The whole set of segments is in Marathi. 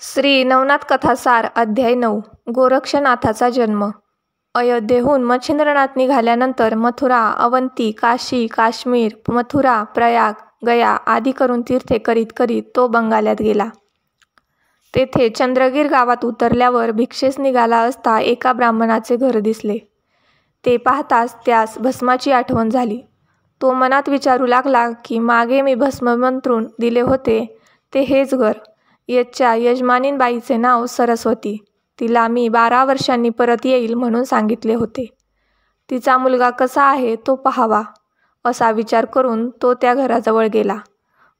श्री नवनाथ कथासार अध्याय 9 गोरक्षनाथाचा जन्म। अयोध्येहून मच्छिंद्रनाथ निघाल्यानंतर मथुरा, अवंती, काशी, काश्मीर, मथुरा, प्रयाग, गया आदी करून तीर्थे करीत करीत तो बंगाल्यात गेला। तेथे चंद्रगीर गावात उतरल्यावर भिक्षेस निघाला असता एका ब्राह्मणाचे घर दिसले। ते पाहताच त्यास भस्माची आठवण झाली। तो मनात विचारू लागला की मागे मी भस्म मंत्रून दिले होते ते हेच घर। याच्या यजमानीनबाईचे नाव सरस्वती। तिला मी 12 वर्षांनी परत येईल म्हणून सांगितले होते। तिचा मुलगा कसा आहे तो पाहावा असा विचार करून तो त्या घराजवळ गेला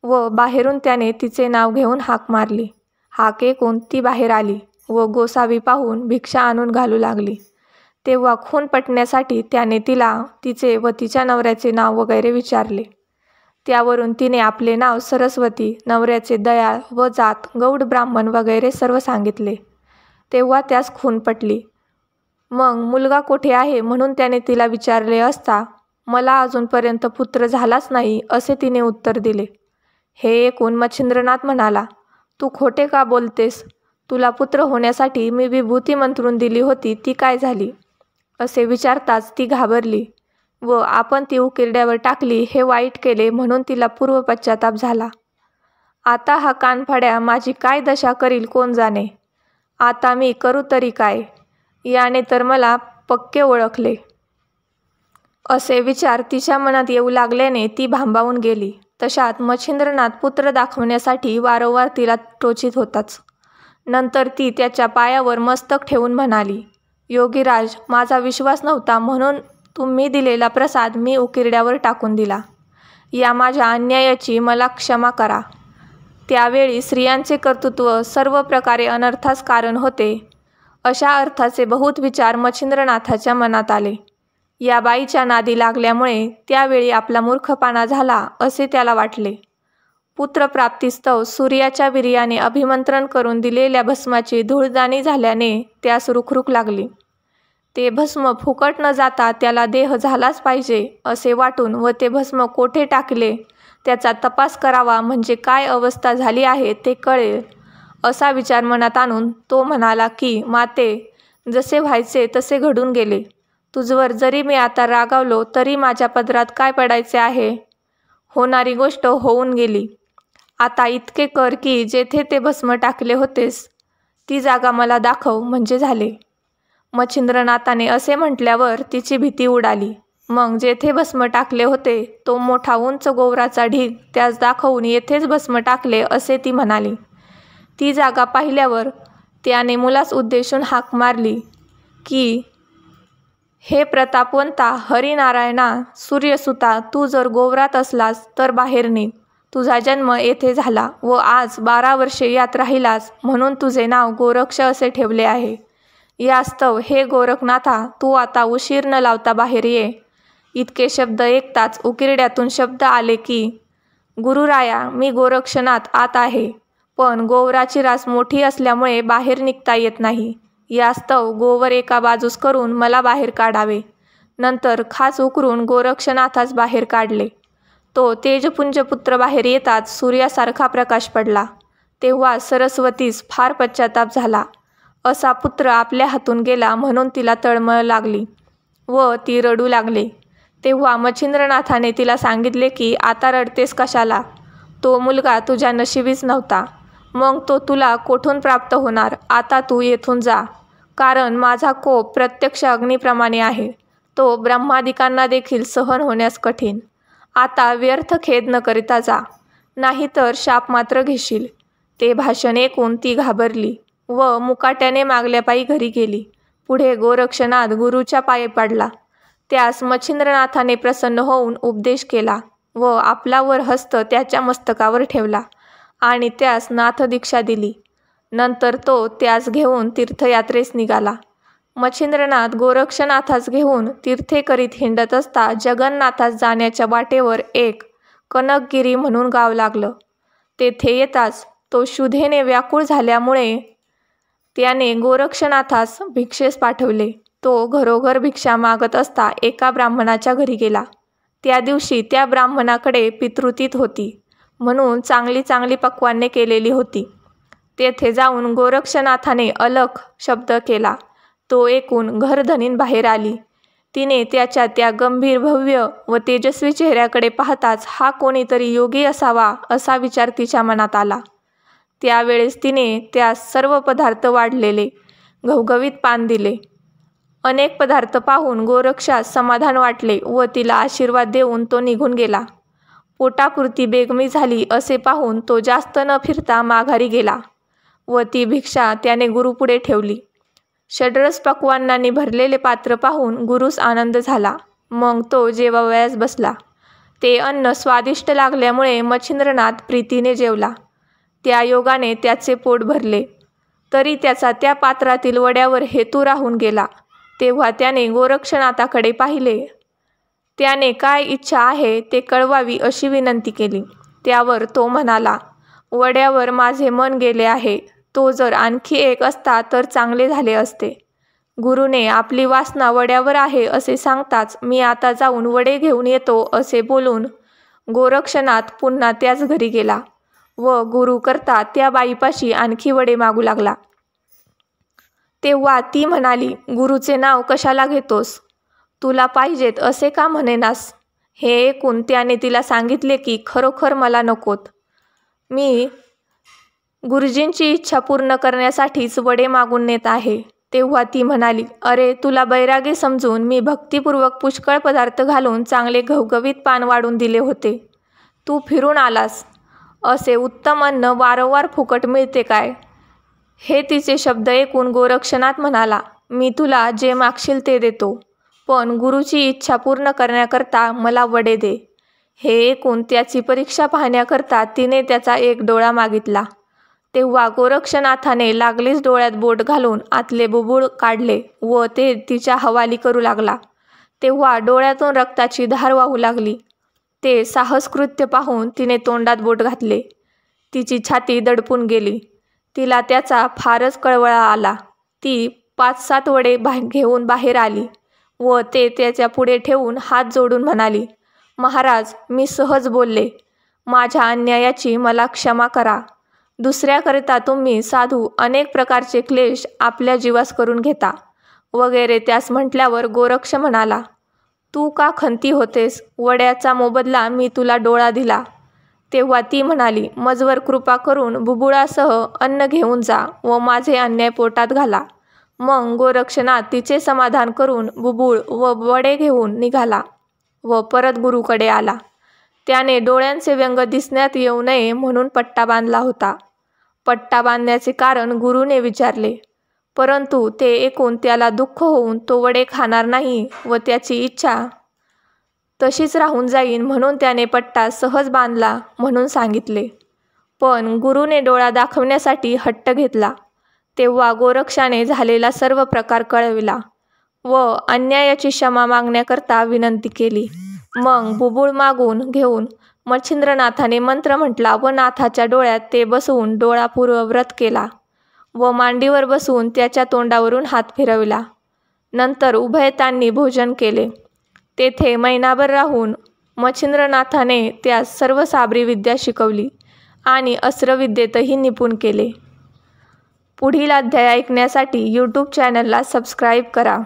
व बाहेरून त्याने तिचे नाव घेऊन हाक मारली। हाक ऐकून ती बाहेर आली व गोसावी पाहून भिक्षा आणून घालू लागली। तेव्हा खून पटण्यासाठी त्याने तिला तिचे व तिच्या नवऱ्याचे नाव वगैरे विचारले। त्यावरून तिने आपले नाव सरस्वती, नवऱ्याचे दयाळ व जात गौड ब्राह्मण वगैरे सर्व सांगितले। तेव्हा त्यास खून पटली। मग मुलगा कोठे आहे म्हणून त्याने तिला विचारले असता मला अजूनपर्यंत पुत्र झालाच नाही असे तिने उत्तर दिले। हे ऐकून मच्छिंद्रनाथ म्हणाला, तू खोटे का बोलतेस? तुला पुत्र होण्यासाठी मी विभूती मंत्रून दिली होती ती काय झाली? असे विचारताच ती घाबरली व आपण ती उकिरड्यावर टाकली हे वाईट केले म्हणून तिला पूर्व पश्चाताप झाला। आता हा कानफाड्या माझी काय दशा करील कोण जाणे। आता मी करू तरी काय? याने तर मला पक्के ओळखले। असे विचार तिच्या मनात येऊ लागल्याने ती भांबावून गेली। तशात मच्छिंद्रनाथ पुत्र दाखवण्यासाठी वारंवार तिला टोचीत होताच। नंतर ती त्याच्या पायावर मस्तक ठेवून म्हणाली, योगीराज, माझा विश्वास नव्हता म्हणून तुम्ही दिलेला प्रसाद मी उकिरड्यावर टाकून दिला। या माझ्या अन्यायाची मला क्षमा करा। त्यावेळी स्त्रियांचे कर्तृत्व सर्व प्रकारे अनर्थास कारण होते अशा अर्थाचे बहुत विचार मच्छिंद्रनाथाच्या मनात आले। या बाईच्या नादी लागल्यामुळे त्यावेळी आपला मूर्खपणा झाला असे त्याला वाटले। पुत्रप्राप्तीस्तव सूर्याच्या वीर्याने अभिमंत्रण करून दिलेल्या भस्माची धूळदाणी झाल्याने त्यास रुखरुख लागली। ते भस्म फुकट न जाता त्याला देह झालाच पाहिजे असे वाटून व ते भस्म कोठे टाकले त्याचा तपास करावा म्हणजे काय अवस्था झाली आहे ते कळेल असा विचार मनात आणून तो म्हणाला की माते, जसे व्हायचे तसे घडून गेले। तुझवर जरी मी आता रागावलो तरी माझ्या पदरात काय पडायचे आहे? होणारी गोष्ट होऊन गेली। आता इतके कर की जेथे ते भस्म टाकले होतेस ती जागा मला दाखव म्हणजे झाले। मच्छिंद्रनाथाने असे म्हटल्यावर तिची भीती उडाली। मग जेथे भस्म टाकले होते तो मोठा उंच गोवराचा ढीग त्यास दाखवून येथेच भस्म टाकले असे ती म्हणाली। ती जागा पाहिल्यावर त्याने मुलास उद्देशून हाक मारली की हे प्रतापवंता, हरिनारायणा, सूर्यसुता, तू जर गोवरात असलास तर बाहेर निघ। तुझा जन्म येथे झाला व आज 12 वर्षे यात राहिलास म्हणून तुझे नाव गोरक्ष असे ठेवले आहे। यास्तव हे गोरखनाथा, तू आता उशीर न लावता बाहेर ये। इतके शब्द ऐकताच उकिरड्यातून शब्द आले की गुरुराया, मी गोरक्षनाथ आत आहे, पण गोवराची रास मोठी असल्यामुळे बाहेर निघता येत नाही। यास्तव गोवर एका बाजूस करून मला बाहेर काढावे। नंतर खास उकरून गोरक्षनाथास बाहेर काढले। तो तेजपुंज पुत्र बाहेर येताच सूर्यासारखा प्रकाश पडला। तेव्हा सरस्वतीस फार पश्चाताप झाला। असा पुत्र आपल्या हातून गेला म्हणून तिला तळमळ लागली व ती रडू लागली। तेव्हा मच्छिंद्रनाथाने तिला सांगितले की आता रडतेस कशाला? तो मुलगा तुझ्या नशिबीच नव्हता, मग तो तुला कोठून प्राप्त होणार? आता तू येथून जा, कारण माझा कोप प्रत्यक्ष अग्नीप्रमाणे आहे। तो ब्रह्मादिकांना देखील सहन होण्यास कठीण। आता व्यर्थ खेद न करिता जा, नाहीतर शाप मात्र घेशील। ते भाषण ऐकून ती घाबरली व मुकाट्याने मागल्या पायी घरी गेली। पुढे गोरक्षनाथ गुरुच्या पायी पडला। त्यास मच्छिंद्रनाथाने प्रसन्न होऊन उपदेश केला व आपला वर हस्त त्याच्या मस्तकावर ठेवला आणि त्यास नाथदीक्षा दिली। नंतर तो त्यास घेऊन तीर्थयात्रेस निघाला। मच्छिंद्रनाथ गोरक्षनाथास घेऊन तीर्थे करीत हिंडत असता जगन्नाथास जाण्याच्या वाटेवर एक कनकगिरी म्हणून गाव लागलं। तेथे येताच तो क्षुधेने व्याकुळ झाल्यामुळे त्याने गोरक्षनाथास भिक्षेस पाठवले। तो घरोघर भिक्षा मागत असता एका ब्राह्मणाच्या घरी गेला। त्या दिवशी त्या ब्राह्मणाकडे पितृतीत होती म्हणून चांगली चांगली पक्वान्ने केलेली होती। तेथे जाऊन गोरक्षनाथाने अलख शब्द केला. तो ऐकून घरधनीन बाहेर आली. तिने त्याच्या त्या गंभीर भव्य व तेजस्वी चेहऱ्याकडे पाहताच हा कोणीतरी योगी असावा असा विचार तिच्या मनात आला. त्यावेळेस तिने त्या सर्व पदार्थ वाढलेले घवघवीत पान दिले. अनेक पदार्थ पाहून गोरक्षास समाधान वाटले व तिला आशीर्वाद देऊन तो निघून गेला. पोटापुरती बेगमी झाली असे पाहून तो जास्त न फिरता माघारी गेला व ती भिक्षा त्याने गुरुपुढे ठेवली. षड्रस पक्वान्नांनी भरलेले पात्र पाहून गुरुस आनंद झाला. मग तो जेवावयास बसला. ते अन्न स्वादिष्ट लागल्यामुळे मच्छिंद्रनाथ प्रीतीने जेवला. त्या योगाने त्याचे पोट भरले. तरी त्याचा त्या पात्रातील वड्यावर हेतू राहून गेला. तेव्हा त्याने गोरक्षनाथाकडे पाहिले. त्याने काय इच्छा आहे ते कळवावी अशी विनंती केली. त्यावर तो म्हणाला, वड्यावर माझे मन गेले आहे. तो जर आणखी एक असता तर चांगले झाले असते. गुरुने आपली वासना वड्यावर आहे असे सांगताच मी आता जाऊन वडे घेऊन येतो असे बोलून गोरक्षनाथ पुन्हा त्याच घरी गेला व गुरु करता त्या बाईपाशी आणखी वडे मागू लागला. तेव्हा ती म्हणाली, गुरुचे नाव कशाला घेतोस? तुला पाहिजेत असे का म्हणेनास? हे ऐकून त्याने तिला सांगितले की खरोखर मला नकोत. मी गुरुजींची इच्छा पूर्ण करण्यासाठीच वडे मागून नेत आहे. तेव्हा ती म्हणाली, अरे तुला बैरागी समजून मी भक्तिपूर्वक पुष्कळ पदार्थ घालून चांगले घवघवीत पान वाढून दिले होते. तू फिरून आलास. असे उत्तम अन्न वारंवार फुकट मिळते काय? हे तिचे शब्द ऐकून गोरक्षनाथ म्हणाला, मी तुला जे मागशील ते देतो, पण गुरुची इच्छा पूर्ण करण्याकरता मला वडे दे. हे ऐकून त्याची परीक्षा पाहण्याकरता तिने त्याचा एक डोळा मागितला. तेव्हा गोरक्षनाथाने लागलीच डोळ्यात बोट घालून आतले बुबुळ काढले व ते तिच्या हवाली करू लागला. तेव्हा डोळ्यातून रक्ताची धार वाहू लागली. ते साहसकृत्य पाहून तिने तोंडात बोट घातले. तिची छाती दडपून गेली. तिला त्याचा फारच कळवळा आला. ती 5-7 वडे घेऊन बाहेर आली व ते त्याच्या पुढे ठेवून हात जोडून म्हणाली, महाराज, मी सहज बोलले. माझ्या अन्यायाची मला क्षमा करा. दुसऱ्याकरिता तुम्ही साधू अनेक प्रकारचे क्लेश आपल्या जीवास करून घेता वगैरे त्यास म्हटल्यावर गोरक्ष म्हणाला, तू का खंती होतेस? वड्याचा मोबदला मी तुला डोळा दिला. तेव्हा ती म्हणाली, मजवर कृपा करून बुबुळासह अन्न घेऊन जा व माझे अन्याय पोटात घाला. मग गोरक्षनाथ तिचे समाधान करून बुबुळ व वडे घेऊन निघाला व परत गुरुकडे आला. त्याने डोळ्यांचे व्यंग दिसण्यात येऊ नये म्हणून पट्टा बांधला होता. पट्टा बांधण्याचे कारण गुरुने विचारले, परंतु ते ऐकून त्याला दुःख होऊन तो वडे खाणार नाही व त्याची इच्छा तशीच राहून जाईन म्हणून त्याने पट्टा सहज बांधला म्हणून सांगितले. पण गुरुने डोळा दाखवण्यासाठी हट्ट घेतला. तेव्हा गोरक्षाने झालेला सर्व प्रकार कळविला व अन्यायाची क्षमा मागण्याकरता विनंती केली. मग बुबुळ मागून घेऊन मच्छिंद्रनाथाने मंत्र म्हटला व नाथाच्या डोळ्यात ते बसवून डोळापूर्व व्रत केला व मांडीवर बसवून त्याच्या तोंडावरून हात फिरविला. नंतर उभयतांनी भोजन केले. तेथे महिनाभर राहून मच्छिंद्रनाथाने त्यास सर्व साबरी विद्या शिकवली आणि अस्त्रविद्येतही निपुण केले. पुढील अध्याय ऐकण्यासाठी यूट्यूब चॅनलला सबस्क्राईब करा.